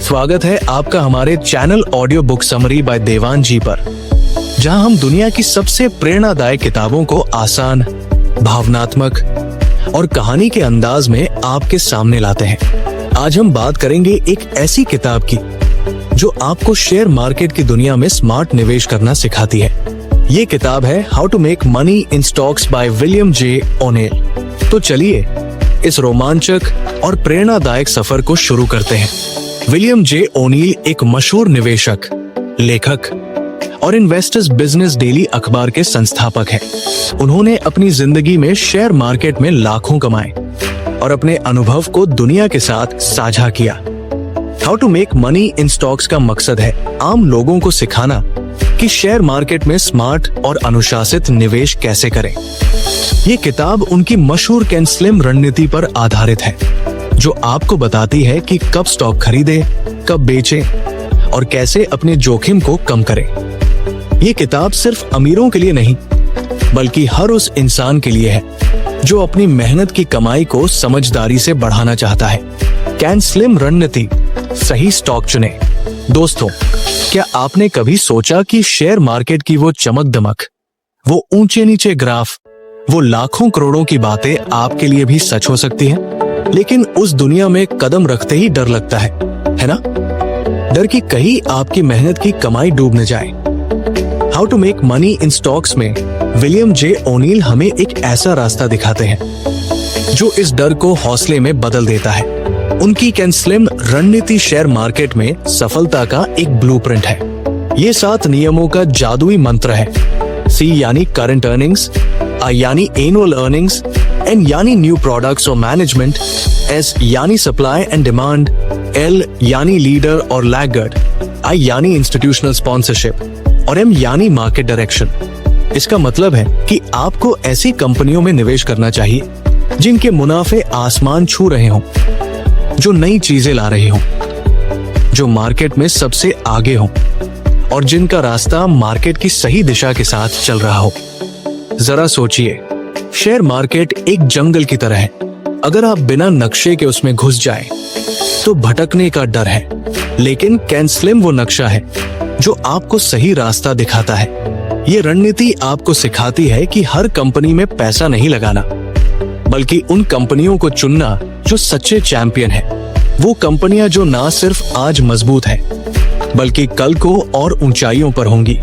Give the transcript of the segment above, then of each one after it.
स्वागत है आपका हमारे channel audio book summary by Devan ji पर, जहां हम दुनिया की सबसे प्रेरणादायक किताबों को आसान, भावनात्मक और कहानी के अंदाज में आपके सामने लाते हैं। आज हम बात करेंगे एक ऐसी किताब की जो आपको शेयर मार्केट की दुनिया में स्मार्ट निवेश करना सिखाती है। ये किताब है how to make money in stocks by William J O'Neil. तो चलिए इस रोमांचक और प्रेरणादायक सफर को शुरू करते हैं। विलियम जे ओनील एक मशहूर निवेशक, लेखक और इन्वेस्टर्स बिजनेस डेली अखबार के संस्थापक हैं। उन्होंने अपनी जिंदगी में शेयर मार्केट में लाखों कमाए और अपने अनुभव को दुनिया के साथ साझा किया। How to make money in stocks का मकसद है आम लोगों को सिखाना कि शेयर मार्केट में स्मार्ट और अनुशासित निवेश कैसे करें। ये किताब उनकी मशहूर कैन स्लिम रणनीति पर आधारित है, जो आपको बताती है कि कब स्टॉक खरीदें, कब बेचें और कैसे अपने जोखिम को कम करें। ये किताब सिर्फ अमीरों के लिए नहीं, बल्कि हर उस इंसान के लिए है जो अपनी मेहनत की कमाई को समझदारी से बढ़ाना चाहता है। कैन स्लिम रणनीति, सही स्टॉक चुने। दोस्तों, क्या आपने कभी सोचा कि शेयर मार्केट की वो चमक दमक, वो ऊंचे नीचे ग्राफ, वो लाखों करोड़ों की बातें आपके लिए भी सच हो सकती हैं? लेकिन उस दुनिया में कदम रखते ही डर लगता है ना? डर कि कहीं आपकी मेहनत की कमाई डूब न जाए। How to make money in stocks में विलियम जे ओनील हमें एक ऐसा रास्ता दिखाते हैं जो इस डर को हौसले में बदल देता है। उनकी कैन स्लिम रणनीति शेयर मार्केट में सफलता का एक ब्लूप्रिंट है। ये 7 नियमों का जादुई मंत्र है। C यानी करंट अर्निंग्स, I यानी एनुअल अर्निंग्स, N यानी न्यू प्रोडक्ट्स और मैनेजमेंट, S यानी सप्लाई एंड डिमांड, L यानी लीडर और लैगर्ड, I यानी इंस्टीट्यूशनल स्पॉन्सरशिप और M यानी मार्केट डायरेक्शन। इसका मतलब है कि आपको ऐसी कंपनियों में निवेश करना चाहिए जिनके मुनाफे आसमान छू रहे हों, जो नई चीजें ला रही हों, जो मार्केट में सबसे आगे हों और जिनका रास्ता मार्केट की सही दिशा के साथ चल रहा हो। जरा सोचिए, शेयर मार्केट एक जंगल की तरह है। अगर आप बिना नक्शे के उसमें घुस जाएं, तो भटकने का डर है। लेकिन कैन स्लिम वो नक्शा है जो आपको सही रास्ता दिखाता है। ये रणनीति आपको सिखाती है कि हर कंपनी में पैसा नहीं लगाना, बल्कि उन कंपनियों को चुनना जो सच्चे चैंपियन है। वो कंपनियां जो ना सिर्फ आज मजबूत है, बल्कि कल को और ऊंचाइयों पर होंगी।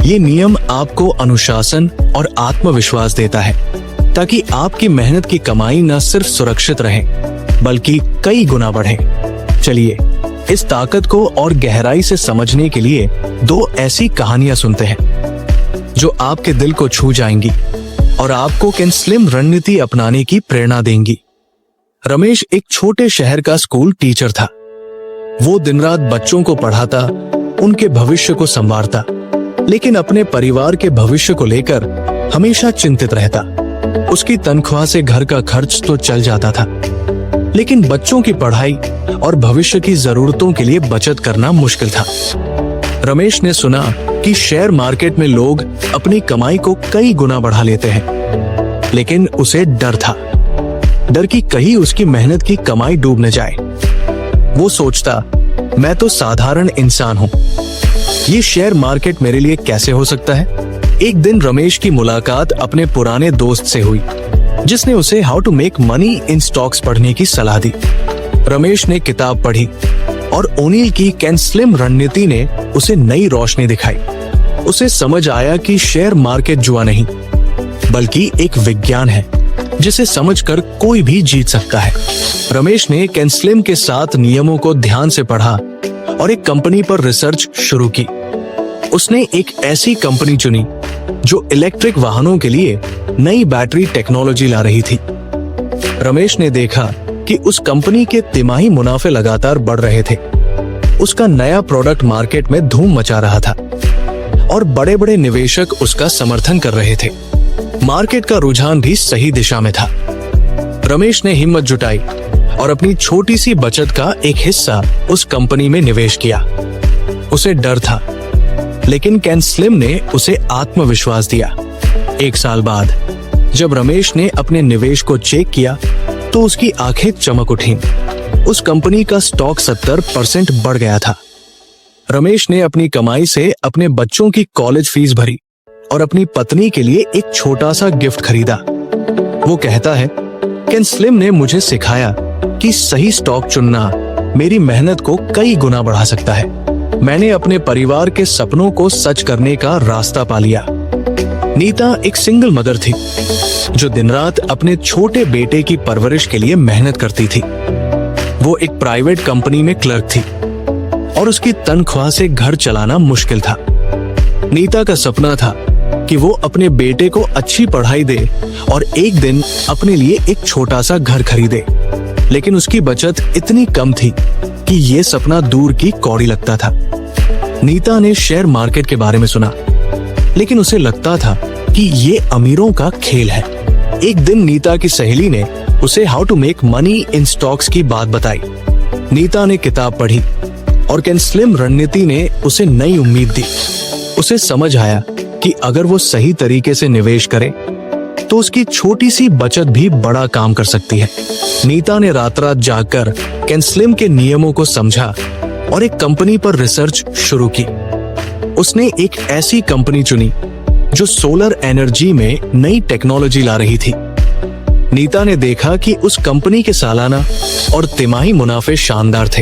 ये नियम आपको अनुशासन और आत्मविश्वास देता है, ताकि आपकी मेहनत की कमाई न सिर्फ सुरक्षित रहे, बल्कि कई गुना बढ़े। चलिए इस ताकत को और गहराई से समझने के लिए 2 ऐसी कहानियां सुनते हैं जो आपके दिल को छू जाएंगी और आपको कैन स्लिम रणनीति अपनाने की प्रेरणा देंगी। रमेश एक छोटे शहर का स्कूल टीचर था। वो दिन रात बच्चों को पढ़ाता, उनके भविष्य को संवारता, लेकिन अपने परिवार के भविष्य को लेकर हमेशा चिंतित रहता। उसकी तनख्वाह से घर का खर्च तो चल जाता था, लेकिन बच्चों की पढ़ाई और भविष्य की जरूरतों के लिए बचत करना मुश्किल था। रमेश ने सुना कि शेयर मार्केट में लोग अपनी कमाई को कई गुना बढ़ा लेते हैं, लेकिन उसे डर था। डर कि कहीं उसकी मेहनत की कमाई डूब न जाए। वो सोचता, मैं तो साधारण इंसान हूँ, ये शेयर मार्केट मेरे लिए कैसे हो सकता है? एक दिन रमेश की मुलाकात अपने पुराने दोस्त से हुई, जिसने उसे how to make money in stocks पढ़ने की सलाह दी। रमेश ने किताब पढ़ी और ओनील की कैन स्लिम रणनीति ने उसे नई रोशनी दिखाई। उसे समझ आया कि शेयर मार्केट जुआ नहीं, बल्कि एक विज्ञान है जिसे समझकर कोई भी जीत सकता है। रमेश ने कैन स्लिम के 7 नियमों को ध्यान से पढ़ा और एक कंपनी पर रिसर्च शुरू की। उसने एक ऐसी कंपनी चुनी जो इलेक्ट्रिक वाहनों के लिए नई बैटरी टेक्नोलॉजी ला रही थी। रमेश ने देखा कि उस कंपनी के तिमाही मुनाफे लगातार बढ़ रहे थे। उसका नया प्रोडक्ट मार्केट में धूम मचा रहा था और बड़े बड़े निवेशक उसका समर्थन कर रहे थे। मार्केट का रुझान भी सही दिशा में था। रमेश ने हिम्मत जुटाई और अपनी छोटी सी बचत का एक हिस्सा उस कंपनी में निवेश किया। उसे डर था, लेकिन कैन स्लिम ने उसे आत्मविश्वास दिया। 1 साल बाद जब रमेश ने अपने निवेश को चेक किया, तो उसकी आंखें चमक उठीं। उस कंपनी का स्टॉक 70% बढ़ गया था। रमेश ने अपनी कमाई से अपने बच्चों की कॉलेज फीस भरी और अपनी पत्नी के लिए एक छोटा सा गिफ्ट खरीदा। वो कहता है, केन स्लिम ने मुझे सिखाया कि सही स्टॉक चुनना मेरी मेहनत को कई गुना बढ़ा सकता है। मैंने अपने परिवार के सपनों को सच करने का रास्ता पा लिया। नीता एक सिंगल मदर थी जो दिन रात अपने छोटे बेटे की परवरिश के लिए मेहनत करती थी। वो एक प्राइवेट कंपनी में क्लर्क थी और उसकी तनख्वाह से घर चलाना मुश्किल था। नीता का सपना था कि वो अपने बेटे को अच्छी पढ़ाई दे और एक दिन अपने लिए एक छोटा सा घर खरीदे, लेकिन उसकी बचत इतनी कम थी कि ये सपना दूर की कौड़ी लगता था। नीता ने शेयर मार्केट के बारे में सुना, लेकिन उसे लगता था कि ये अमीरों का खेल है। एक दिन नीता की सहेली ने उसे how to make money in stocks की बात बताई। नीता ने किताब पढ़ी और केन स्लिम रणनीति ने उसे नई उम्मीद दी। उसे समझ आया कि अगर वो सही तरीके से निवेश करे तो उसकी छोटी सी बचत भी बड़ा काम कर सकती है। नीता ने रात रात जागकर केन स्लिम के नियमों को समझा और एक कंपनी पर रिसर्च शुरू की। उसने एक ऐसी कंपनी चुनी जो सोलर एनर्जी में नई टेक्नोलॉजी ला रही थी। नीता ने देखा कि उस कंपनी के सालाना और तिमाही मुनाफे शानदार थे।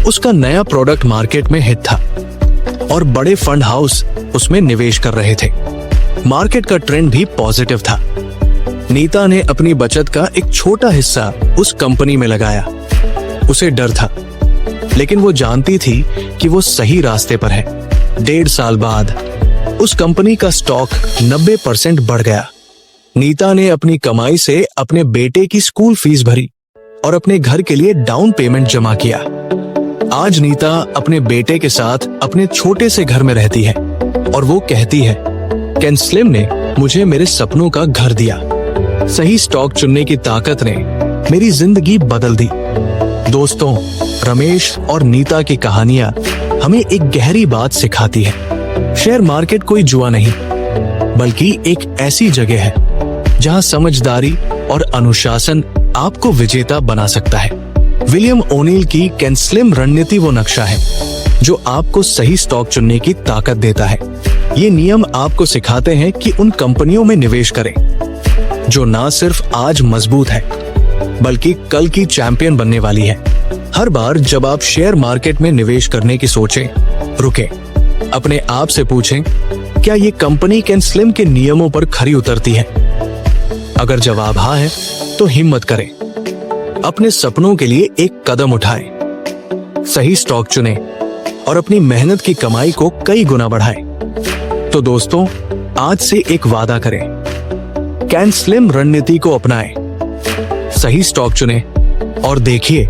उसका नया प्रोडक्ट मार्केट में हिट था और बड़े फंड हाउस उसमें निवेश कर रहे थे। मार्केट का ट्रेंड भी पॉजिटिव था। नीता ने अपनी बचत का एक छोटा हिस्सा उस कंपनी में लगाया। उसे डर था, लेकिन वो जानती थी कि वो सही रास्ते पर है। 1.5 साल बाद उस कंपनी का स्टॉक 90% बढ़ गया। नीता ने अपनी कमाई से अपने बेटे की स्कूल फीस भरी और अपने घर के लिए डाउन पेमेंट जमा किया। आज नीता अपने बेटे के साथ अपने छोटे से घर में रहती है और वो कहती है, केन स्लिम ने मुझे मेरे सपनों का घर दिया। सही स्टॉक चुनने की ताकत ने मेरी जिंदगी बदल दी। दोस्तों, रमेश और नीता की कहानियां हमें एक गहरी बात सिखाती है। शेयर मार्केट कोई जुआ नहीं, बल्कि एक ऐसी जगह है जहां समझदारी और अनुशासन आपको विजेता बना सकता है। विलियम ओनील की केन स्लिम रणनीति वो नक्शा है जो आपको सही स्टॉक चुनने की ताकत देता है। ये नियम आपको सिखाते हैं कि उन कंपनियों में निवेश करें जो ना सिर्फ आज मजबूत है, बल्कि कल की चैंपियन बनने वाली है। हर बार जब आप शेयर मार्केट में निवेश करने की सोचें, रुकें, अपने आप से पूछें, क्या ये कंपनी केन स्लिम के नियमों पर खरी उतरती है? अगर जवाब हाँ है, तो हिम्मत करें, अपने सपनों के लिए एक कदम उठाएं, सही स्टॉक चुनें और अपनी मेहनत की कमाई को कई गुना बढ़ाएं। तो दोस्तों, आज से एक वादा करें, केन स्लिम रणनीति को अपनाएं, सही स्टॉक चुनें और देखिए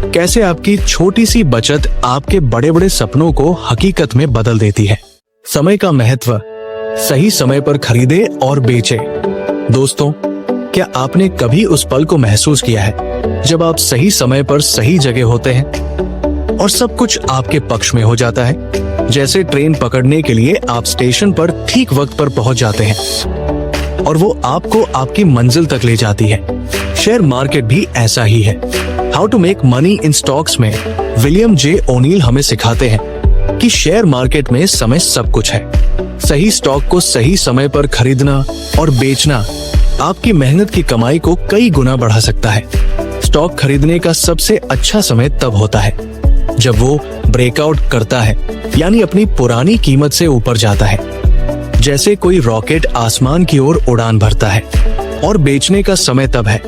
कैसे आपकी छोटी सी बचत आपके बड़े बड़े सपनों को हकीकत में बदल देती है। समय का महत्व, सही समय पर खरीदे और बेचे। दोस्तों, क्या आपने कभी उस पल को महसूस किया है जब आप सही समय पर सही जगह होते हैं और सब कुछ आपके पक्ष में हो जाता है? जैसे ट्रेन पकड़ने के लिए आप स्टेशन पर ठीक वक्त पर पहुंच जाते हैं और वो आपको आपकी मंजिल तक ले जाती है। शेयर मार्केट भी ऐसा ही है। How to make money in stocks में विलियम जे ओनील हमें सिखाते हैं कि शेयर मार्केट में समय सब कुछ है। सही स्टॉक को सही समय पर खरीदना और बेचना आपकी मेहनत की कमाई को कई गुना बढ़ा सकता है। स्टॉक खरीदने का सबसे अच्छा समय तब होता है जब वो ब्रेकआउट करता है, यानी अपनी पुरानी कीमत से ऊपर जाता है। जैसे कोई रॉकेट आसमान की ओर उड़ान भरता है। और बेचने का समय तब है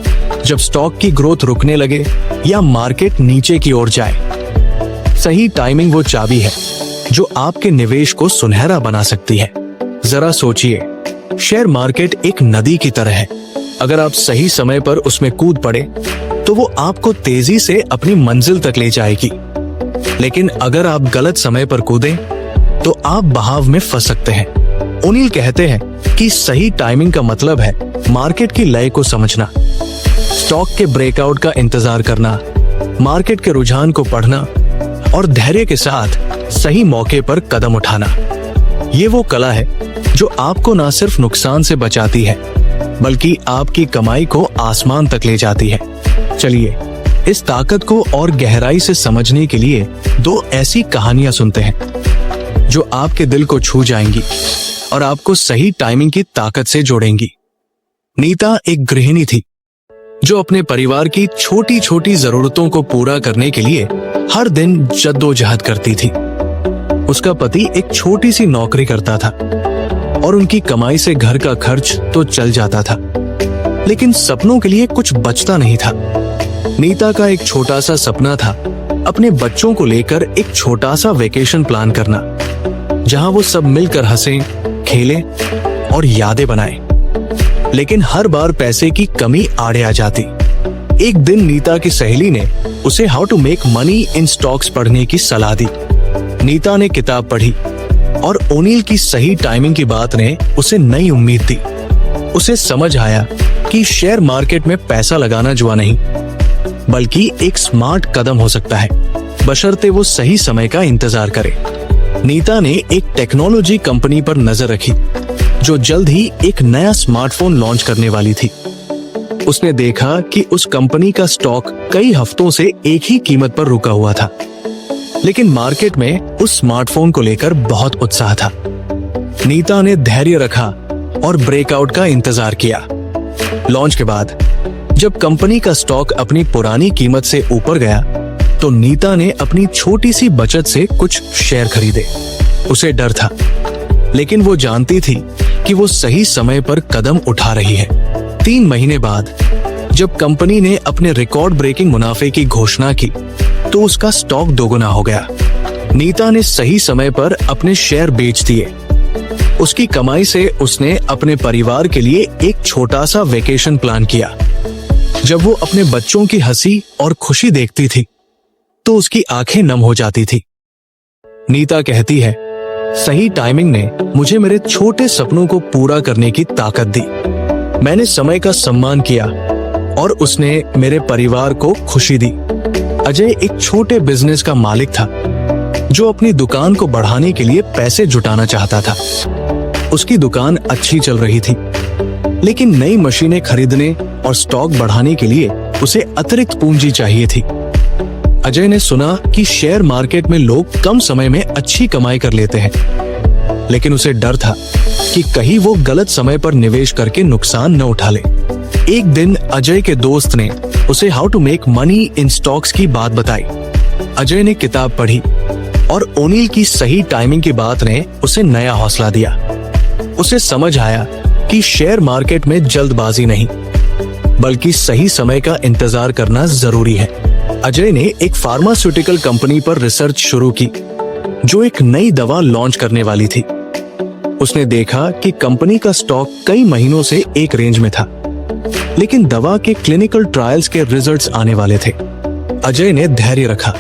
जब स्टॉक की ग्रोथ रुकने लगे या मार्केट नीचे की ओर जाए। सही टाइमिंग वो चाबी है जो आपके निवेश को सुनहरा बना सकती है। जरा सोचिए, शेयर मार्केट एक नदी की तरह है। अगर आप सही समय पर उसमें कूद पड़े तो वो आपको तेजी से अपनी मंजिल तक ले जाएगी, लेकिन अगर आप गलत समय पर कूदें तो आप बहाव में फंस सकते हैं। ओनील कहते हैं कि सही टाइमिंग का मतलब है मार्केट की लय को समझना, स्टॉक के ब्रेकआउट का इंतजार करना, मार्केट के रुझान को पढ़ना और धैर्य के साथ सही मौके पर कदम उठाना। ये वो कला है जो आपको न सिर्फ नुकसान से बचाती है, बल्कि आपकी कमाई को आसमान तक ले जाती है। चलिए इस ताकत को और गहराई से समझने के लिए दो ऐसी कहानियां सुनते हैं जो आपके दिल को छू जाएंगी और आपको सही टाइमिंग की ताकत से जोड़ेंगी। नीता एक गृहिणी थी जो अपने परिवार की छोटी छोटी जरूरतों को पूरा करने के लिए हर दिन जद्दोजहद करती थी। उसका पति एक छोटी सी नौकरी करता था और उनकी कमाई से घर का खर्च तो चल जाता था, लेकिन सपनों के लिए कुछ बचता नहीं था। नीता का एक छोटा सा सपना था अपने बच्चों को लेकर एक छोटा सा वेकेशन प्लान करना, जहां वो सब मिलकर हंसें, खेलें और यादें बनाएं। लेकिन हर बार पैसे की कमी आड़े आ जाती। एक दिन नीता की सहेली ने उसे how to make money in stocks पढ़ने की सलाह दी। नीता ने किताब पढ़ी और ओनील की सही टाइमिंग की बात ने उसे नई उम्मीद दी। उसे समझ आया कि शेयर मार्केट में पैसा लगाना जुआ नहीं, बल्कि एक स्मार्ट कदम हो सकता है, बशर्ते वो सही समय का इंतजार करे। नीता ने एक टेक्नोलॉजी कंपनी पर नजर रखी जो जल्द ही एक नया स्मार्टफोन लॉन्च करने वाली थी। उसने देखा कि उस कंपनी का स्टॉक कई हफ्तों से एक ही कीमत पर रुका हुआ था, लेकिन मार्केट में उस स्मार्टफोन को लेकर बहुत उत्साह था। नीता ने धैर्य रखा और ब्रेकआउट का इंतजार किया। लॉन्च के बाद जब कंपनी का स्टॉक अपनी पुरानी कीमत से ऊपर गया, तो नीता ने अपनी छोटी सी बचत से कुछ शेयर खरीदे। उसे डर था, लेकिन वो जानती थी कि वो सही समय पर कदम उठा रही है। 3 महीने बाद जब कंपनी ने अपने रिकॉर्ड ब्रेकिंग मुनाफे की घोषणा की, तो उसका स्टॉक दोगुना हो गया। नीता ने सही समय पर अपने शेयर बेच दिए। उसकी कमाई से उसने अपने परिवार के लिए एक छोटा सा वेकेशन प्लान किया। जब वो अपने बच्चों की हंसी और खुशी देखती थी, तो उसकी आंखें नम हो जाती थी। नीता कहती है, सही टाइमिंग ने मुझे मेरे छोटे सपनों को पूरा करने की ताकत दी। मैंने समय का सम्मान किया और उसने मेरे परिवार को खुशी दी। अजय एक छोटे बिजनेस का मालिक था जो अपनी दुकान को बढ़ाने के लिए पैसे जुटाना चाहता था। उसकी दुकान अच्छी चल रही थी, लेकिन नई मशीनें खरीदने और स्टॉक बढ़ाने के लिए उसे अतिरिक्त पूंजी चाहिए थी। अजय ने सुना कि शेयर मार्केट में लोग कम समय में अच्छी कमाई कर लेते हैं, लेकिन उसे डर था कि कहीं वो गलत समय पर निवेश करके नुकसान न उठा ले। एक दिन अजय के दोस्त ने उसे how to make money in stocks की बात बताई। अजय ने किताब पढ़ी और ओनील की सही टाइमिंग की बात ने उसे नया हौसला दिया। उसे समझ आया कि शेयर मार्केट में जल्दबाजी नहीं, बल्कि सही समय का इंतजार करना जरूरी है। अजय ने एक फार्मास्यूटिकल कंपनी पर रिसर्च शुरू की जो एक नई दवा लॉन्च करने वाली थी। उसने देखा कि कंपनी का स्टॉक कई महीनों से एक रेंज में था, लेकिन दवा के क्लिनिकल ट्रायल्स के रिजल्ट्स आने वाले थे। अजय ने धैर्य रखा।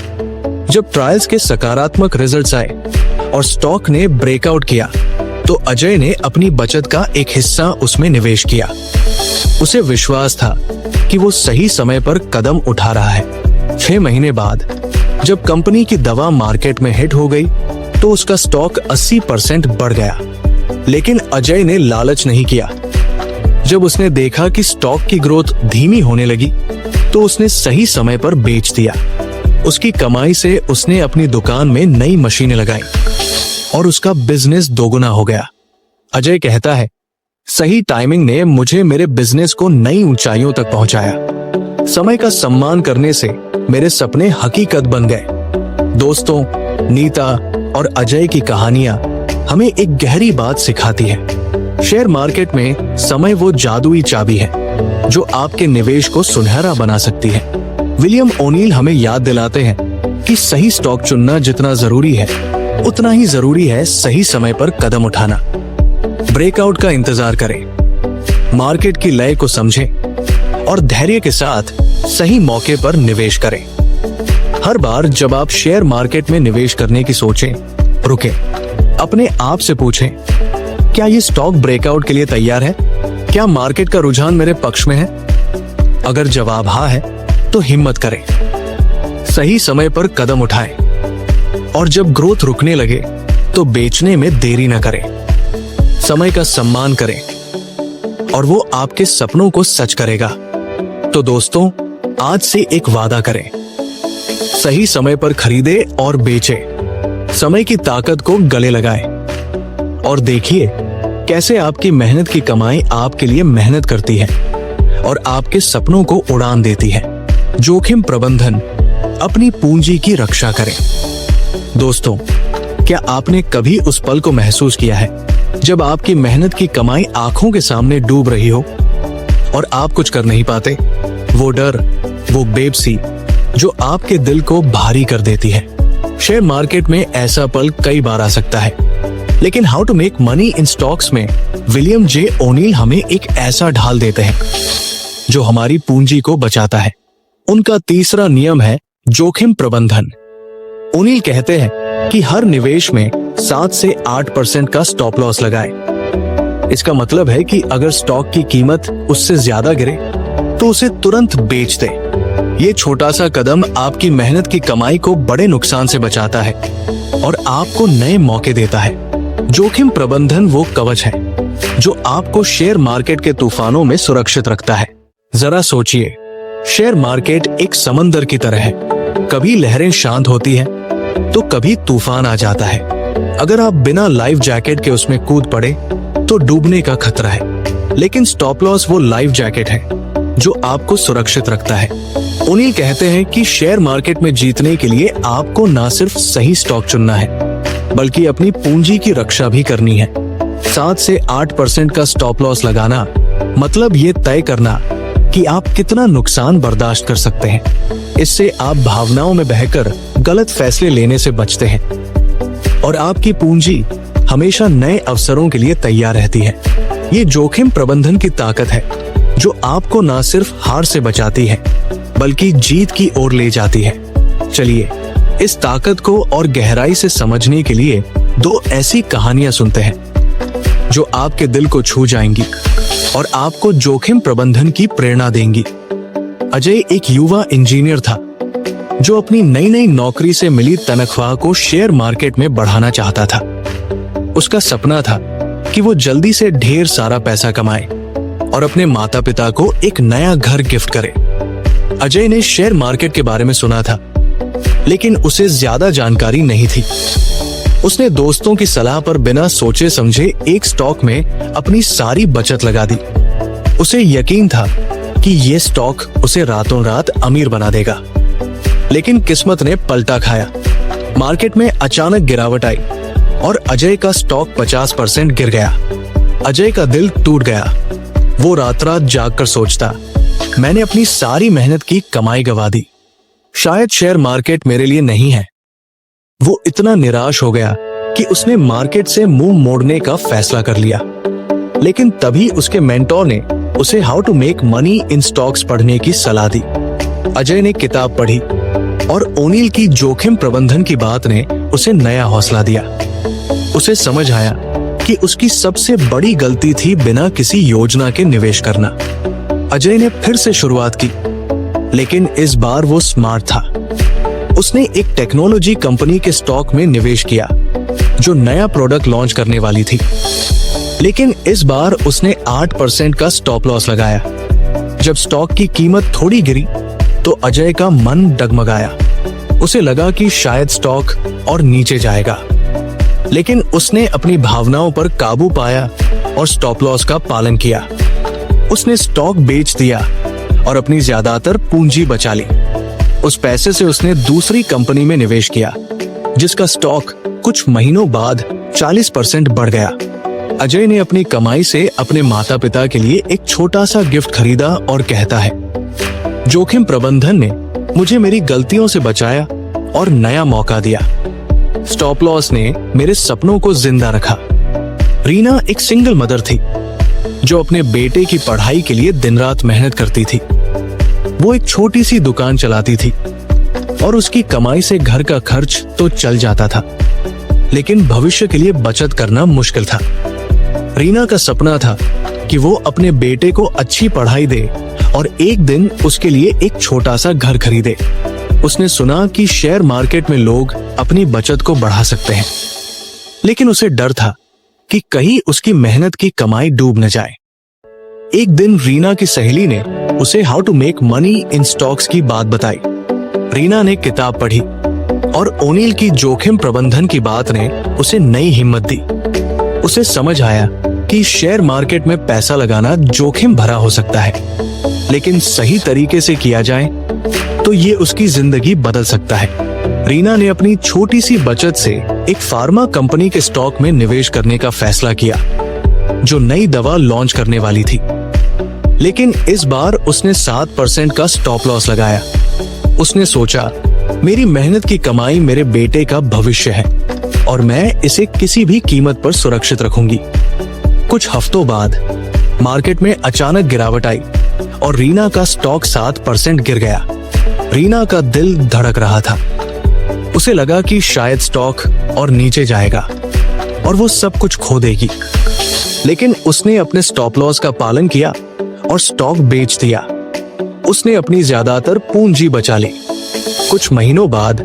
जब ट्रायल्स के सकारात्मक रिजल्ट्स आए और स्टॉक ने ब्रेकआउट किया, तो अजय ने अपनी बचत का एक हिस्सा उसमें निवेश किया। उसे विश्वास था कि वो सही समय पर कदम उठा रहा है। 6 महीने बाद जब कंपनी की दवा मार्केट में हिट हो गई, तो उसका स्टॉक 80% बढ़ गया। लेकिन अजय ने लालच नहीं किया। जब उसने देखा कि स्टॉक की ग्रोथ धीमी होने लगी, तो उसने सही समय पर बेच दिया। उसकी कमाई से उसने अपनी दुकान में नई मशीनें लगाई और उसका बिजनेस दोगुना हो गया। अजय कहता है, सही टाइमिंग ने मुझे मेरे बिजनेस को नई ऊंचाइयों तक पहुंचाया। समय का सम्मान करने से मेरे सपने हकीकत बन गए। दोस्तों, नीता और अजय की कहानियां हमें एक गहरी बात सिखाती है। शेयर मार्केट में समय वो जादुई चाबी है जो आपके निवेश को सुनहरा बना सकती है। विलियम ओनील हमें याद दिलाते हैं कि सही स्टॉक चुनना जितना जरूरी है, उतना ही जरूरी है सही समय पर कदम उठाना। ब्रेकआउट का इंतजार करें, मार्केट की लय को समझें और धैर्य के साथ सही मौके पर निवेश करें। हर बार जब आप शेयर मार्केट में निवेश करने की सोचें, रुकें, अपने आप से पूछें, क्या ये स्टॉक ब्रेकआउट के लिए तैयार है? क्या मार्केट का रुझान मेरे पक्ष में है? अगर जवाब हाँ है, तो हिम्मत करें, सही समय पर कदम उठाएं और जब ग्रोथ रुकने लगे तो बेचने में देरी न करें। समय का सम्मान करें और वो आपके सपनों को सच करेगा। तो दोस्तों, आज से एक वादा करें, सही समय पर खरीदे और बेचे, समय की ताकत को गले लगाएं और देखिए कैसे आपकी मेहनत की कमाई आपके लिए मेहनत करती है और आपके सपनों को उड़ान देती है। जोखिम प्रबंधन, अपनी पूंजी की रक्षा करें। दोस्तों, क्या आपने कभी उस पल को महसूस किया है जब आपकी मेहनत की कमाई आंखों के सामने डूब रही हो और आप कुछ कर नहीं पाते? वो डर, वो बेबसी जो आपके दिल को भारी कर देती है। शेयर मार्केट में ऐसा पल कई बार आ सकता है, लेकिन how to make money in stocks में विलियम जे ओनील हमें एक ऐसा ढाल देते हैं जो हमारी पूंजी को बचाता है। उनका तीसरा नियम है जोखिम प्रबंधन। ओनील कहते हैं कि हर निवेश में 7 से 8% का स्टॉप लॉस लगाएं। इसका मतलब है कि अगर स्टॉक की कीमत उससे ज्यादा गिरे तो उसे तुरंत बेच दे। ये छोटा सा कदम आपकी मेहनत की कमाई को बड़े नुकसान से बचाता है और आपको नए मौके देता है। जोखिम प्रबंधन वो कवच है जो आपको शेयर मार्केट के तूफानों में सुरक्षित रखता है। जरा सोचिए, शेयर मार्केट एक समंदर की तरह है। कभी लहरें शांत होती हैं, तो कभी तूफान आ जाता है। अगर आप बिना लाइफ जैकेट के उसमें कूद पड़े तो डूबने का खतरा है, लेकिन स्टॉप लॉस वो लाइफ जैकेट है जो आपको सुरक्षित रखता है। ओनील कहते हैं कि शेयर मार्केट में जीतने के लिए आपको न सिर्फ सही स्टॉक चुनना है, बल्कि अपनी पूंजी की रक्षा भी करनी है। 7 से 8% का स्टॉप लॉस लगाना मतलब ये तय करना कि आप कितना नुकसान बर्दाश्त कर सकते हैं। इससे आप भावनाओं में बहकर गलत फैसले लेने से बचते हैं और आपकी पूंजी हमेशा नए अवसरों के लिए तैयार रहती है। ये जोखिम प्रबंधन की ताकत है जो आपको न सिर्फ हार से बचाती है, बल्कि जीत की ओर ले जाती है। चलिए इस ताकत को और गहराई से समझने के लिए 2 ऐसी कहानियां सुनते हैं जो आपके दिल को छू जाएंगी और आपको जोखिम प्रबंधन की प्रेरणा देंगी। अजय एक युवा इंजीनियर था जो अपनी नई नई नौकरी से मिली तनख्वाह को शेयर मार्केट में बढ़ाना चाहता था। उसका सपना था कि वो जल्दी से ढेर सारा पैसा कमाए और अपने माता पिता को एक नया घर गिफ्ट करे। अजय ने शेयर मार्केट के बारे में सुना था, लेकिन उसे ज्यादा जानकारी नहीं थी। उसने दोस्तों की सलाह पर बिना सोचे समझे एक स्टॉक में अपनी सारी बचत लगा दी। उसे यकीन था कि ये स्टॉक उसे रातों रात अमीर बना देगा, लेकिन किस्मत ने पलटा खाया। मार्केट में अचानक गिरावट आई और अजय का स्टॉक 50% गिर गया। अजय का दिल टूट गया। वो रात रात जागकर सोचता, मैंने अपनी सारी मेहनत की कमाई गंवा दी, शायद शेयर मार्केट मेरे लिए नहीं है। वो इतना निराश हो गया कि उसने मार्केट से मुंह मोड़ने का फैसला कर लिया। लेकिन तभी उसके मेंटोर ने उसे how to make money in stocks पढ़ने की सलाह दी। अजय ने किताब पढ़ी और ओनील की जोखिम प्रबंधन की बात ने उसे नया हौसला दिया। उसे समझ आया कि उसकी सबसे बड़ी गलती थी बिना किसी योजना के निवेश करना। अजय ने फिर से शुरुआत की, लेकिन इस बार वो स्मार्ट था। उसने एक टेक्नोलॉजी कंपनी के स्टॉक में निवेश किया जो नया प्रोडक्ट लॉन्च करने वाली थी। लेकिन इस बार उसने 8% का स्टॉप लॉस लगाया। जब स्टॉक की कीमत थोड़ी गिरी तो अजय का मन डगमगाया। उसे लगा कि शायद स्टॉक और नीचे जाएगा, लेकिन उसने अपनी भावनाओं पर काबू पाया और स्टॉप लॉस का पालन किया। उसने स्टॉक बेच दिया और अपनी ज्यादातर पूंजी बचा ली। उस पैसे से उसने दूसरी कंपनी में निवेश किया, जिसका स्टॉक कुछ महीनों बाद 40% बढ़ गया। अजय ने अपनी कमाई से अपने माता पिता के लिए एक छोटा सा गिफ्ट खरीदा और कहता है, जोखिम प्रबंधन ने मुझे मेरी गलतियों से बचाया और नया मौका दिया। स्टॉप लॉस ने मेरे सपनों को जिंदा रखा। रीना एक सिंगल मदर थी जो अपने बेटे की पढ़ाई के लिए दिन रात मेहनत करती थी। वो एक छोटी सी दुकान चलाती थी और उसकी कमाई से घर का खर्च तो चल जाता था, लेकिन भविष्य के लिए बचत करना मुश्किल था। रीना का सपना था कि वो अपने बेटे को अच्छी पढ़ाई दे और एक दिन उसके लिए एक छोटा सा घर खरीदे। उसने सुना कि शेयर मार्केट में लोग अपनी बचत को बढ़ा सकते हैं, लेकिन उसे डर था कि कहीं उसकी मेहनत की कमाई डूब न जाए। एक दिन रीना की सहेली ने उसे how to make money in stocks की बात बताई। रीना ने किताब पढ़ी और ओनील की जोखिम प्रबंधन की बात ने उसे नई हिम्मत दी। उसे समझ आया कि शेयर मार्केट में पैसा लगाना जोखिम भरा हो सकता है, लेकिन सही तरीके से किया जाए तो ये उसकी जिंदगी बदल सकता है। रीना ने अपनी छोटी सी बचत से एक फार्मा कंपनी के स्टॉक में निवेश करने का फैसला किया, जो नई दवा लॉन्च करने वाली थी। लेकिन इस बार उसने 7% का स्टॉप लॉस लगाया। उसने सोचा, मेरी मेहनत की कमाई मेरे बेटे का भविष्य है और मैं इसे किसी भी कीमत पर सुरक्षित रखूंगी। कुछ हफ्तों बाद मार्केट में अचानक गिरावट आई और रीना का स्टॉक 7% गिर गया। रीना का दिल धड़क रहा था। उसे लगा कि शायद स्टॉक और नीचे जाएगा और वो सब कुछ खो देगी। लेकिन उसने अपने स्टॉप लॉस का पालन किया और स्टॉक बेच दिया। उसने अपनी ज्यादातर पूंजी बचा ली। कुछ महीनों बाद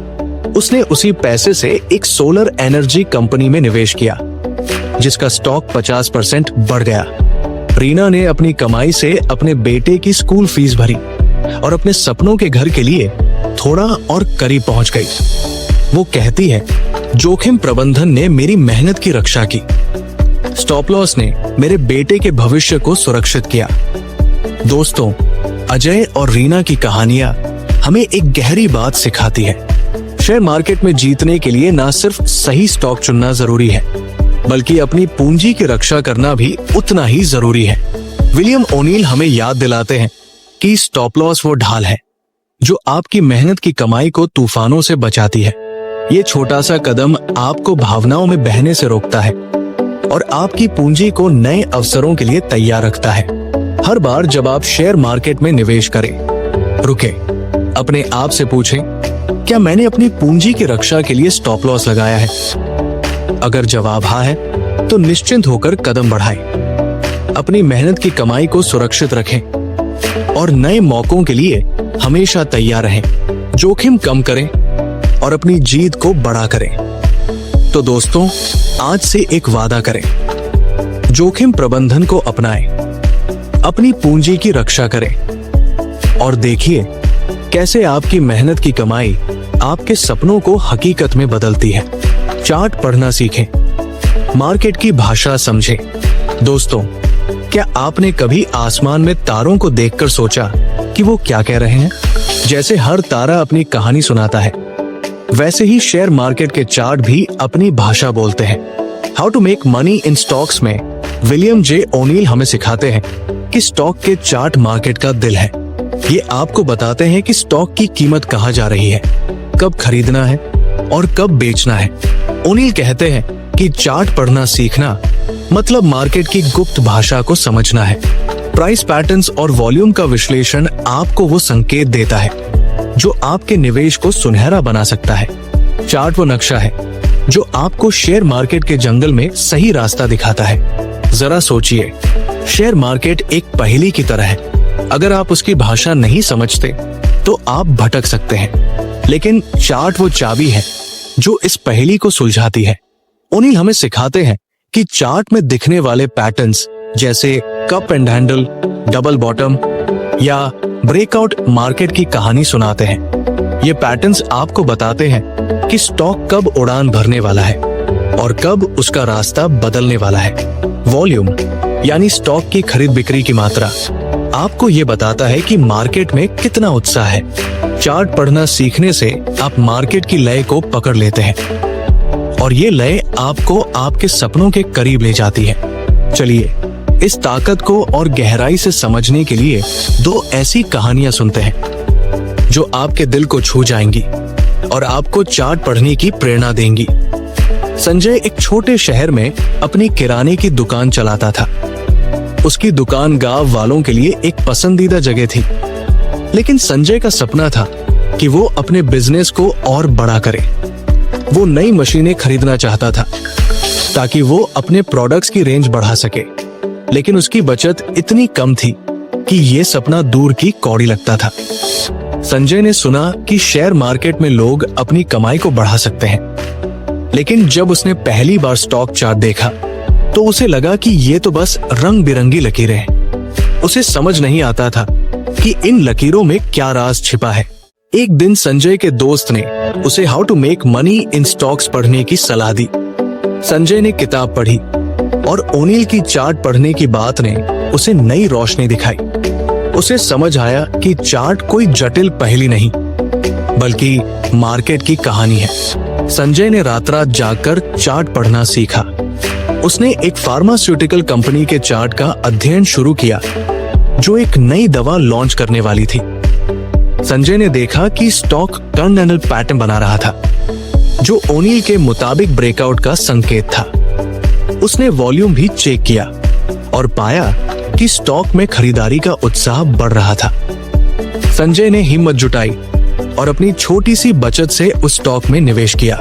उसने उसी पैसे से एक सोलर एनर्जी कंपनी में निवेश किया, जिसका स्टॉक 50% बढ़ गया। रीना ने अपनी कमाई से अपने बेटे की स्कूल फीस भरी और अपने सपनों के घर के लिए थोड़ा और करीब पहुंच गई। वो कहती है, जोखिम प्रबंधन ने मेरी मेहनत की रक्षा की। स्टॉप लॉस ने मेरे बेटे के भविष्य को सुरक्षित किया। दोस्तों, अजय और रीना की कहानियां हमें एक गहरी बात सिखाती है। शेयर मार्केट में जीतने के लिए न सिर्फ सही स्टॉक चुनना जरूरी है, बल्कि अपनी पूंजी की रक्षा करना भी उतना ही जरूरी है। विलियम ओनील हमें याद दिलाते हैं कि स्टॉप लॉस वो ढाल है जो आपकी मेहनत की कमाई को तूफानों से बचाती है। ये छोटा सा कदम आपको भावनाओं में बहने से रोकता है और आपकी पूंजी को नए अवसरों के लिए तैयार रखता है। हर बार जब आप शेयर मार्केट में निवेश करें, रुके, अपने आप से पूछें, क्या मैंने अपनी पूंजी की रक्षा के लिए स्टॉप लॉस लगाया है? अगर जवाब हाँ है, तो निश्चिंत होकर कदम बढ़ाएं। अपनी मेहनत की कमाई को सुरक्षित रखें और नए मौकों के लिए हमेशा तैयार रहें। जोखिम कम करें और अपनी जीत को बड़ा करें। तो दोस्तों, आज से एक वादा करें, जोखिम प्रबंधन को अपनाएं, अपनी पूंजी की रक्षा करें और देखिए कैसे आपकी मेहनत की कमाई आपके सपनों को हकीकत में बदलती है। चार्ट पढ़ना सीखें, मार्केट की भाषा समझें। दोस्तों, क्या आपने कभी आसमान में तारों को देखकर सोचा कि वो क्या कह रहे हैं? जैसे हर तारा अपनी कहानी सुनाता है, वैसे ही शेयर मार्केट के चार्ट भी अपनी भाषा बोलते हैं। How to make money in stocks में विलियम जे ओनील हमें सिखाते हैं कि स्टॉक के चार्ट मार्केट का दिल है। ये आपको बताते हैं कि स्टॉक की कीमत कहाँ जा रही है, कब खरीदना है और कब बेचना है। ओनील कहते हैं कि चार्ट पढ़ना सीखना मतलब मार्केट की गुप्त भाषा को समझना है। प्राइस पैटर्न्स और वॉल्यूम का विश्लेषण आपको वो संकेत देता है जो आपके निवेश को सुनहरा बना सकता है। चार्ट वो नक्शा है जो आपको शेयर मार्केट के जंगल में सही रास्ता दिखाता है। जरा सोचिए, शेयर मार्केट एक पहेली की तरह है। अगर आप उसकी भाषा नहीं समझते तो आप भटक सकते हैं, लेकिन चार्ट वो चाबी है जो इस पहेली को सुलझाती है। ओनील हमें सिखाते हैं कि चार्ट में दिखने वाले पैटर्न्स जैसे cup and handle, double bottom या ब्रेकआउट मार्केट की कहानी सुनाते हैं। ये पैटर्न्स आपको बताते हैं कि स्टॉक कब उड़ान भरने वाला है और कब उसका रास्ता बदलने वाला है। वॉल्यूम यानी स्टॉक की खरीद बिक्री की मात्रा आपको ये बताता है कि मार्केट में कितना उत्साह है। चार्ट पढ़ना सीखने से आप मार्केट की लय को पकड़ लेते हैं और ये लय आपको आपके सपनों के करीब ले जाती है। चलिए इस ताकत को और गहराई से समझने के लिए दो ऐसी कहानियां सुनते हैं जो आपके दिल को छू जाएंगी और आपको चार्ट पढ़ने की प्रेरणा देंगी। संजय एक छोटे शहर में अपनी किराने की दुकान चलाता था। उसकी दुकान गांव वालों के लिए एक पसंदीदा जगह थी, लेकिन संजय का सपना था कि वो अपने बिजनेस को और बड़ा करे। वो नई मशीनें खरीदना चाहता था ताकि वो अपने प्रोडक्ट्स की रेंज बढ़ा सके, लेकिन उसकी बचत इतनी कम थी कि ये सपना दूर की कौड़ी लगता था। संजय ने सुना कि शेयर मार्केट में लोग अपनी कमाई को बढ़ा सकते हैं, लेकिन जब उसने पहली बार स्टॉक चार्ट देखा तो उसे लगा कि ये तो बस रंग बिरंगी लकीरें हैं। उसे समझ नहीं आता था कि इन लकीरों में क्या राज छिपा है। एक दिन संजय के दोस्त ने उसे how to make money in stocks पढ़ने की सलाह दी। संजय ने किताब पढ़ी और ओनील की चार्ट पढ़ने की बात ने उसे नई रोशनी दिखाई। उसे समझ आया कि चार्ट कोई जटिल पहेली नहीं बल्कि मार्केट की कहानी है। संजय ने रात रात जागकर चार्ट पढ़ना सीखा। उसने एक फार्मास्यूटिकल कंपनी के चार्ट का अध्ययन शुरू किया जो एक नई दवा लॉन्च करने वाली थी। संजय ने देखा कि स्टॉक टर्मिनल पैटर्न बना रहा था जो ओनील के मुताबिक ब्रेकआउट का संकेत था। उसने वॉल्यूम भी चेक किया और पाया कि स्टॉक में खरीदारी का उत्साह बढ़ रहा था। संजय ने हिम्मत जुटाई और अपनी छोटी सी बचत से उस स्टॉक में निवेश किया।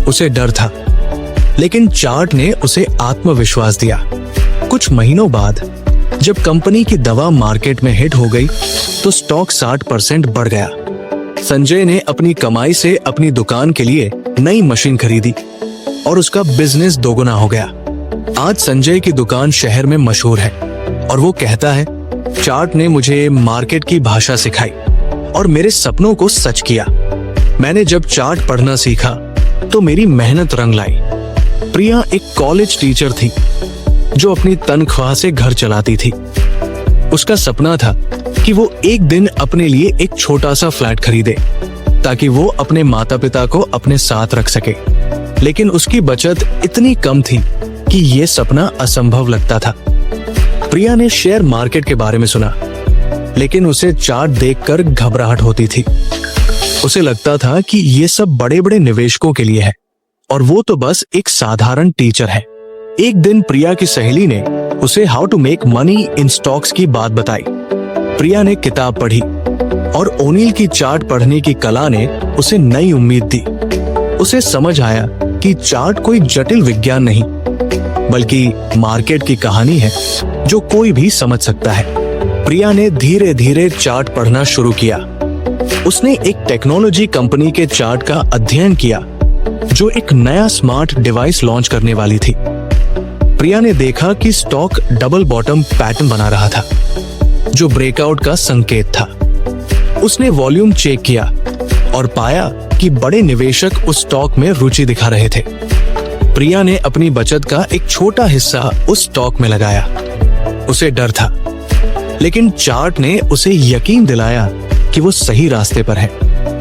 उसे डर था, लेकिन चार्ट ने उसे आत्मविश्वास दिया। कुछ महीनों बाद जब कंपनी की दवा मार्केट में हिट हो गई तो स्टॉक 60% बढ़ गया। संजय ने अपनी कमाई से अपनी दुकान के लिए नई मशीन खरीदी और उसका बिजनेस दोगुना हो गया। आज संजय की दुकान शहर में मशहूर है और वो कहता है, चार्ट ने मुझे मार्केट की भाषा सिखाई और मेरे सपनों को सच किया। मैंने जब चार्ट पढ़ना सीखा तो मेरी मेहनत रंग लाई। प्रिया एक कॉलेज टीचर थी जो अपनी तनख्वाह से घर चलाती थी। उसका सपना था कि वो एक दिन अपने लिए एक छोटा सा फ्लैट खरीदे ताकि वो अपने माता पिता को अपने साथ रख सके, लेकिन उसकी बचत इतनी कम थी कि ये सपना असंभव लगता था। प्रिया ने शेयर मार्केट के बारे में सुना, लेकिन उसे चार्ट देखकर घबराहट होती थी। उसे लगता था कि ये सब बड़े बड़े निवेशकों के लिए है और वो तो बस एक साधारण टीचर है। एक दिन प्रिया की सहेली ने उसे how to make money in stocks की बात बताई। प्रिया ने किताब पढ़ी और ओनील की चार्ट पढ़ने की कला ने उसे नई उम्मीद दी। उसे समझ आया कि चार्ट कोई जटिल विज्ञान नहीं बल्कि मार्केट की कहानी है जो कोई भी समझ सकता है। प्रिया ने धीरे धीरे चार्ट पढ़ना शुरू किया। उसने एक टेक्नोलॉजी कंपनी के चार्ट का अध्ययन किया जो एक नया स्मार्ट डिवाइस लॉन्च करने वाली थी। प्रिया ने देखा कि स्टॉक डबल बॉटम पैटर्न बना रहा था जो ब्रेकआउट का संकेत था। उसने वॉल्यूम चेक किया और पाया कि बड़े निवेशक उस स्टॉक में रुचि दिखा रहे थे। प्रिया ने अपनी बचत का एक छोटा हिस्सा उस स्टॉक में लगाया। उसे डर था, लेकिन चार्ट ने उसे यकीन दिलाया कि वो सही रास्ते पर है।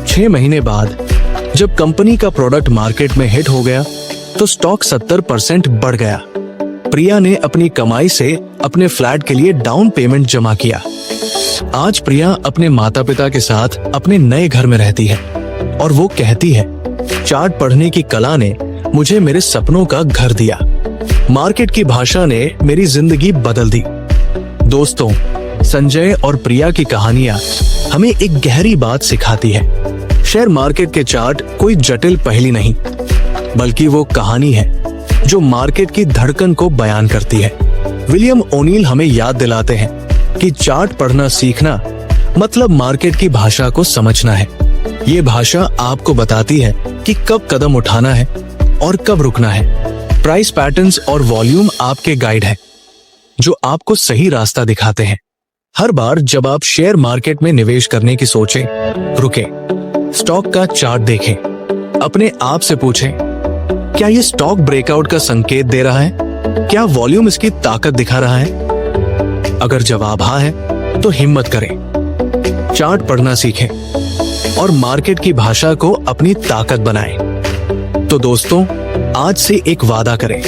6 महीने बाद जब कंपनी का प्रोडक्ट मार्केट में हिट हो गया तो स्टॉक 70% बढ़ गया। प्रिया ने अपनी कमाई से अपने फ्लैट के लिए डाउन पेमेंट जमा किया। आज प्रिया अपने माता पिता के साथ अपने नए घर में रहती है और वो कहती है, चार्ट पढ़ने की कला ने मुझे मेरे सपनों का घर दिया। मार्केट की भाषा ने मेरी जिंदगी बदल दी। दोस्तों, संजय और प्रिया की कहानियां हमें एक गहरी बात सिखाती है। शेयर मार्केट के चार्ट कोई जटिल पहेली नहीं बल्कि वो कहानी है जो मार्केट की धड़कन को बयान करती है। विलियम ओनील हमें याद दिलाते हैं कि चार्ट पढ़ना सीखना मतलब मार्केट की भाषा को समझना है। ये भाषा आपको बताती है कि कब कदम उठाना है और कब रुकना है। प्राइस पैटर्न्स और वॉल्यूम आपके गाइड है जो आपको सही रास्ता दिखाते हैं। हर बार जब आप शेयर मार्केट में निवेश करने की सोचें, रुकें, स्टॉक का चार्ट देखें, अपने आप से पूछें, क्या ये स्टॉक ब्रेकआउट का संकेत दे रहा है? क्या वॉल्यूम इसकी ताकत दिखा रहा है? अगर जवाब हाँ है तो हिम्मत करें, चार्ट पढ़ना सीखें और मार्केट की भाषा को अपनी ताकत बनाएं। तो दोस्तों, आज से एक वादा करें,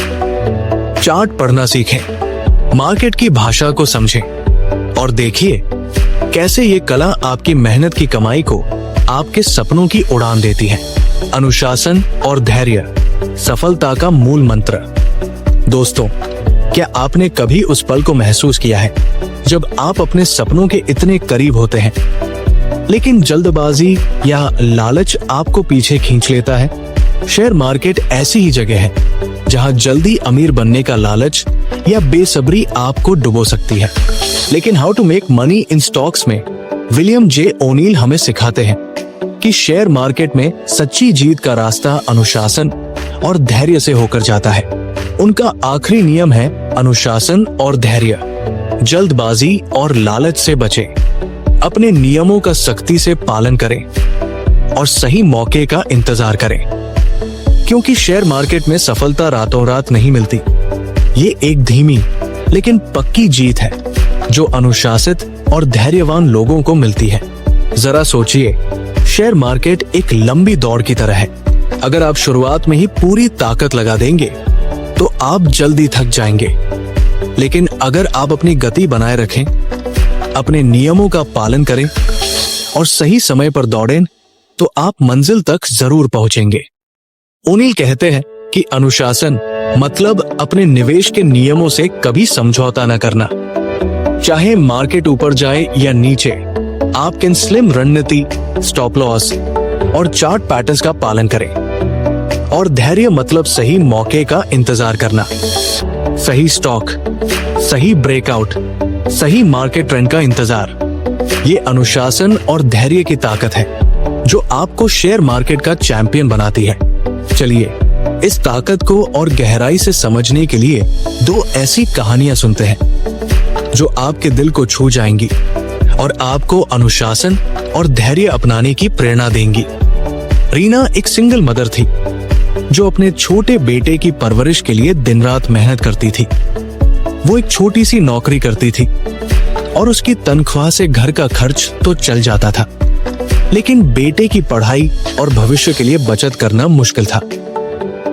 चार्ट पढ़ना सीखें, मार्केट की भाषा को समझें और देखिए कैसे ये कला आपकी मेहनत की कमाई को आपके सपनों की उड़ान देती है। अनुशासन और धैर्य सफलता का मूल मंत्र। दोस्तों, क्या आपने कभी उस पल को महसूस किया है जब आप अपने सपनों के इतने करीब होते हैं लेकिन जल्दबाजी या लालच आपको पीछे खींच लेता है? शेयर मार्केट ऐसी ही जगह है जहां जल्दी अमीर बनने का लालच या बेसब्री आपको डुबो सकती है। लेकिन how to make money in stocks में विलियम जे ओनील हमें सिखाते हैं कि शेयर मार्केट में सच्ची जीत का रास्ता अनुशासन और धैर्य से होकर जाता है। उनका आखिरी नियम है अनुशासन और धैर्य। जल्दबाजी और लालच से बचें, अपने नियमों का सख्ती से पालन करें और सही मौके का इंतजार करें, क्योंकि शेयर मार्केट में सफलता रातों रात नहीं मिलती। ये एक धीमी लेकिन पक्की जीत है जो अनुशासित और धैर्यवान लोगों को मिलती है। जरा सोचिए, शेयर मार्केट एक लंबी दौड़ की तरह है। अगर आप शुरुआत में ही पूरी ताकत लगा देंगे तो आप जल्दी थक जाएंगे, लेकिन अगर आप अपनी गति बनाए रखें, अपने नियमों का पालन करें और सही समय पर दौड़ें तो आप मंजिल तक जरूर पहुंचेंगे। ओनील कहते हैं कि अनुशासन मतलब अपने निवेश के नियमों से कभी समझौता न करना। चाहे मार्केट ऊपर जाए या नीचे, आप कैन स्लिम रणनीति, स्टॉप लॉस और चार्ट पैटर्न्स का पालन करें। और धैर्य मतलब सही मौके का इंतजार करना, सही स्टॉक, सही ब्रेकआउट, सही मार्केट ट्रेंड का इंतजार। ये अनुशासन और धैर्य की ताकत है जो आपको शेयर मार्केट का चैंपियन बनाती है। चलिए इस ताकत को और गहराई से समझने के लिए दो ऐसी कहानियां सुनते हैं जो आपके दिल को छू जाएंगी और आपको अनुशासन और धैर्य अपनाने की प्रेरणा देंगी। रीना एक सिंगल मदर थी जो अपने छोटे बेटे की परवरिश के लिए दिन रात मेहनत करती थी। वो एक छोटी सी नौकरी करती थी और उसकी तनख्वाह से घर का खर्च तो चल जाता था, लेकिन बेटे की पढ़ाई और भविष्य के लिए बचत करना मुश्किल था।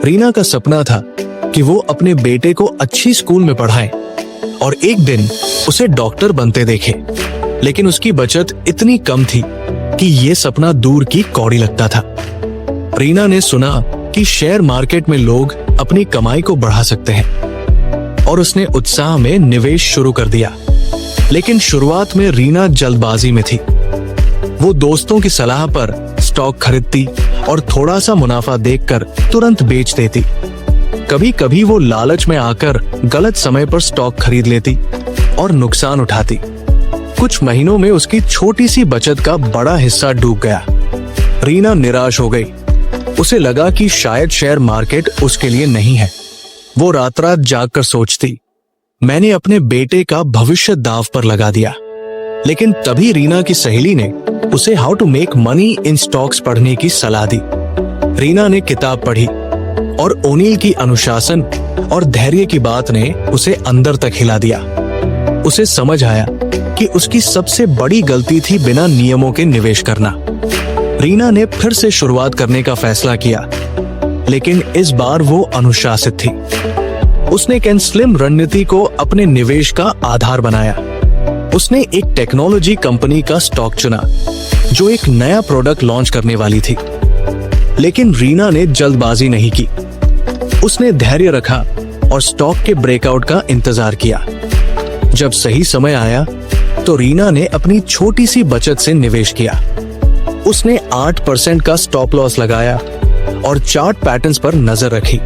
रीना का सपना था कि वो अपने बेटे को अच्छी स्कूल में पढ़ाए और एक दिन उसे डॉक्टर बनते देखे, लेकिन उसकी बचत इतनी कम थी कि ये सपना दूर की कौड़ी लगता था। रीना ने सुना कि शेयर मार्केट में लोग अपनी कमाई को बढ़ा सकते हैं और उसने उत्साह में निवेश शुरू कर दिया। लेकिन शुरुआत में रीना जल्दबाजी में थी। वो दोस्तों की सलाह पर स्टॉक खरीदती और थोड़ा सा मुनाफा देखकर तुरंत बेच देती। कभी कभी वो लालच में आकर गलत समय पर स्टॉक खरीद लेती और नुकसान उठाती। कुछ महीनों में उसकी छोटी सी बचत का बड़ा हिस्सा डूब गया। रीना निराश हो गई। उसे लगा कि शायद शेयर मार्केट उसके लिए नहीं है। वो रात रात जागकर सोचती, मैंने अपने बेटे का भविष्य दांव पर लगा दिया। लेकिन तभी रीना की सहेली ने उसे how to make money in stocks पढ़ने की सलाह दी। रीना ने किताब पढ़ी और ओनील की अनुशासन और धैर्य की बात ने उसे अंदर तक हिला दिया। उसे समझ आया कि उसकी सबसे बड़ी गलती थी बिना नियमों के निवेश करना। रीना ने फिर से शुरुआत करने का फैसला किया, लेकिन इस बार वो अनुशासित थी। उसने कैन स्लिम रणनीति को अपने निवेश का आधार बनाया। उसने एक टेक्नोलॉजी कंपनी का स्टॉक चुना जो एक नया प्रोडक्ट लॉन्च करने वाली थी। लेकिन रीना ने जल्दबाजी नहीं की। उसने धैर्य रखा और स्टॉक के ब्रेकआउट का इंतजार किया। जब सही समय आया तो रीना ने अपनी छोटी सी बचत से निवेश किया। उसने 8% का स्टॉप लॉस लगाया और चार्ट पैटर्न्स पर नजर रखी।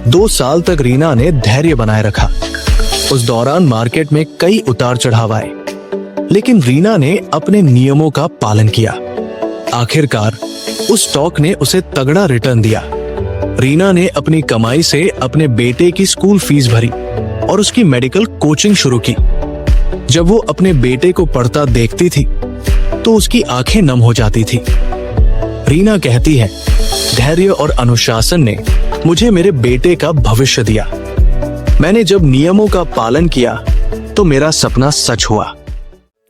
2 साल तक रीना ने धैर्य बनाए रखा। उस दौरान मार्केट में कई उतार चढ़ाव आए, लेकिन रीना ने अपने नियमों का पालन किया। आखिरकार उस स्टॉक ने उसे तगड़ा रिटर्न दिया। रीना ने अपनी कमाई से अपने बेटे की स्कूल फीस भरी और उसकी मेडिकल कोचिंग शुरू की। जब वो अपने बेटे को पढ़ता देखती थी तो उसकी आंखें नम हो जाती थी। रीना कहती है, धैर्य और अनुशासन ने मुझे मेरे बेटे का भविष्य दिया। मैंने जब नियमों का पालन किया तो मेरा सपना सच हुआ।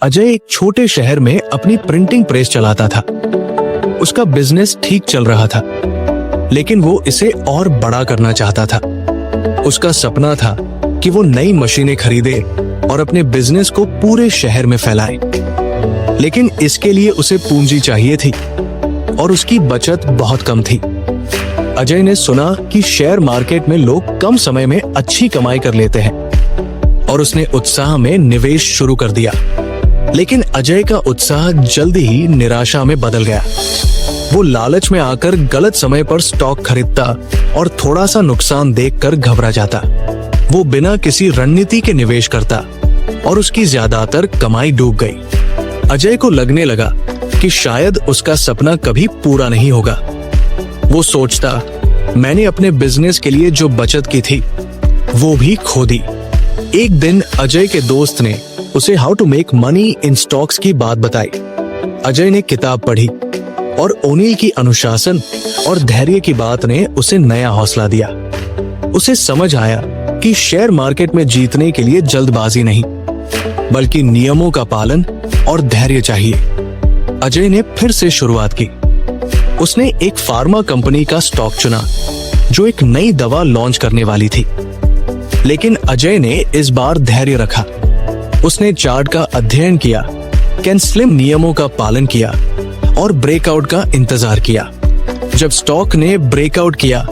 अजय एक छोटे शहर में अपनी प्रिंटिंग प्रेस चलाता था। उसका बिजनेस ठीक चल रहा था, लेकिन वो इसे और बड़ा करना चाहता था। उसका सपना था कि वो नई मशीनें खरीदे और अपने बिजनेस को पूरे शहर में फैलाए। लेकिन इसके लिए उसे पूंजी चाहिए थी और उसकी बचत बहुत कम थी। अजय ने सुना कि शेयर मार्केट में लोग कम समय में अच्छी कमाई कर लेते हैं और उसने उत्साह में निवेश शुरू कर दिया। लेकिन अजय का उत्साह जल्दी ही निराशा में बदल गया। वो लालच में आकर गलत समय पर स्टॉक खरीदता और थोड़ा सा नुकसान देखकर घबरा जाता। वो बिना किसी रणनीति के निवेश करता और उसकी ज्यादातर कमाई डूब गई। अजय को लगने लगा कि शायद उसका सपना कभी पूरा नहीं होगा। वो सोचता, मैंने अपने बिजनेस के लिए जो बचत की थी वो भी खो दी। एक दिन अजय के दोस्त ने उसे how to make money in stocks की बात बताई। अजय ने किताब पढ़ी और ओनील की अनुशासन और धैर्य की बात ने उसे नया हौसला दिया। उसे समझ आया कि शेयर मार्केट में जीतने के लिए जल्दबाजी नहीं, बल्कि नियमों का पालन और धैर्य चाहिए। अजय ने फिर से शुरुआत की। उसने एक फार्मा कंपनी का स्टॉक चुना जो एक नई दवा लॉन्च करने वाली थी। लेकिन अजय ने इस बार धैर्य रखा। उसने चार्ट का अध्ययन किया, कैन स्लिम नियमों का पालन किया और ब्रेकआउट का इंतजार किया। जब स्टॉक ने ब्रेकआउट किया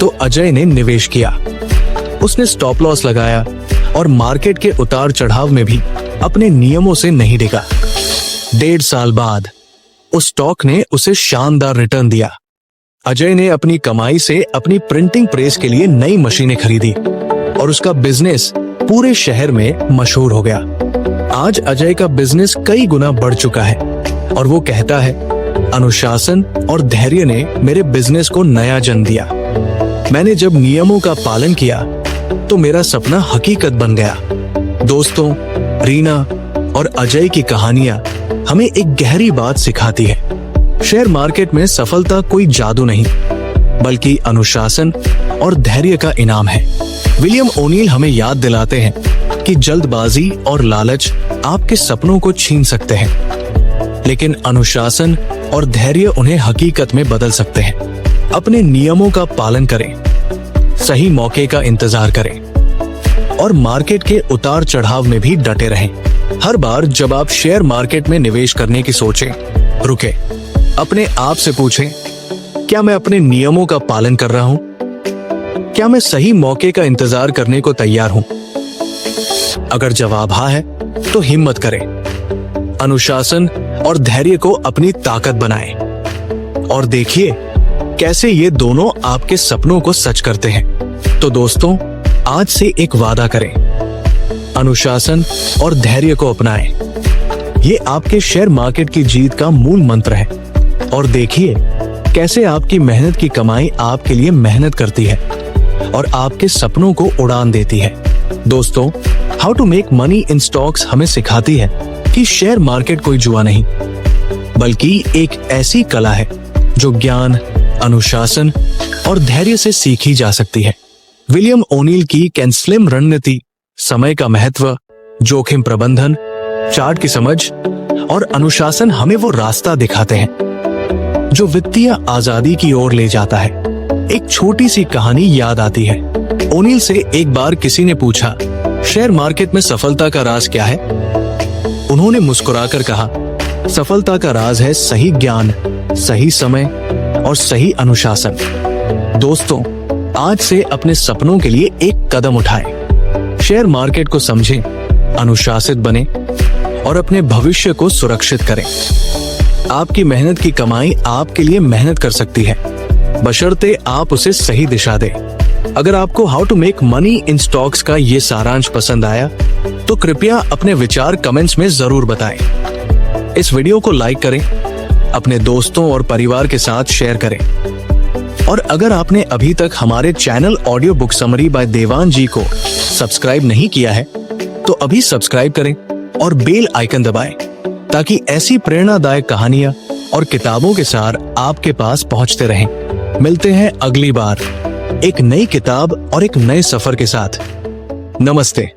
तो अजय ने निवेश किया। उसने स्टॉप लॉस लगाया और मार्केट के उतार चढ़ाव में भी अपने नियमों से नहीं डिगा। 1.5 साल बाद उस स्टॉक ने उसे शानदार रिटर्न दिया। अजय ने अपनी कमाई से अपनी प्रिंटिंग प्रेस के लिए नई मशीनें खरीदी और उसका बिजनेस पूरे शहर में मशहूर हो गया। आज अजय का बिजनेस कई गुना बढ़ चुका है और वो कहता है, अनुशासन और धैर्य ने मेरे बिजनेस को नया जन्म दिया। मैंने जब नियमों का पालन किया तो मेरा सपना हकीकत बन गया। दोस्तों, रीना और अजय की कहानियां हमें एक गहरी बात सिखाती है। शेयर मार्केट में सफलता कोई जादू नहीं, बल्कि अनुशासन और धैर्य का इनाम है। विलियम ओनील हमें याद दिलाते हैं कि जल्दबाजी और लालच आपके सपनों को छीन सकते हैं, लेकिन अनुशासन और धैर्य उन्हें हकीकत में बदल सकते हैं। अपने नियमों का पालन करें, सही मौके का इंतजार करें और मार्केट के उतार चढ़ाव में भी डटे रहें। हर बार जब आप शेयर मार्केट में निवेश करने की सोचें, रुके, अपने आप से पूछें, क्या मैं अपने नियमों का पालन कर रहा हूं? क्या मैं सही मौके का इंतजार करने को तैयार हूं? अगर जवाब हाँ है तो हिम्मत करें, अनुशासन और धैर्य को अपनी ताकत बनाएं और देखिए कैसे ये दोनों आपके सपनों को सच करते हैं। तो दोस्तों, आज से एक वादा करें, अनुशासन और धैर्य को अपनाएं। ये आपके शेयर मार्केट की जीत का मूल मंत्र है और देखिए कैसे आपकी मेहनत की कमाई आपके लिए मेहनत करती है और आपके सपनों को उड़ान देती है। दोस्तों, how to make money in stocks हमें सिखाती है कि शेयर मार्केट कोई जुआ नहीं, बल्कि एक ऐसी कला है जो ज्ञान, अनुशासन और धैर्य से सीखी जा सकती है। विलियम ओनील की कैन स्लिम रणनीति समय का महत्व, जोखिम प्रबंधन, चार्ट की समझ और अनुशासन हमें वो रास्ता दिखाते हैं जो वित्तीय आजादी की ओर ले जाता है। एक छोटी सी कहानी याद आती है। ओनील से एक बार किसी ने पूछा, शेयर मार्केट में सफलता का राज क्या है? उन्होंने मुस्कुराकर कहा, सफलता का राज है सही ज्ञान, सही समय और सही अनुशासन। दोस्तों, आज से अपने सपनों के लिए एक कदम उठाएं। शेयर मार्केट को समझें, अनुशासित बने और अपने भविष्य को सुरक्षित करें। आपकी मेहनत की कमाई आपके लिए मेहनत कर सकती है, बशर्ते आप उसे सही दिशा दें। अगर आपको how to make money in stocks का ये सारांश पसंद आया तो कृपया अपने विचार कमेंट्स में जरूर बताएं। इस वीडियो को लाइक करें, अपने दोस्तों और परिवार के साथ शेयर करें और अगर आपने अभी तक हमारे channel audio book summary by Devan ji को सब्सक्राइब नहीं किया है तो अभी सब्सक्राइब करें और बेल आइकन दबाएं ताकि ऐसी प्रेरणादायक कहानियां और किताबों के सार आपके पास पहुंचते रहें। मिलते हैं अगली बार एक नई किताब और एक नए सफर के साथ। नमस्ते।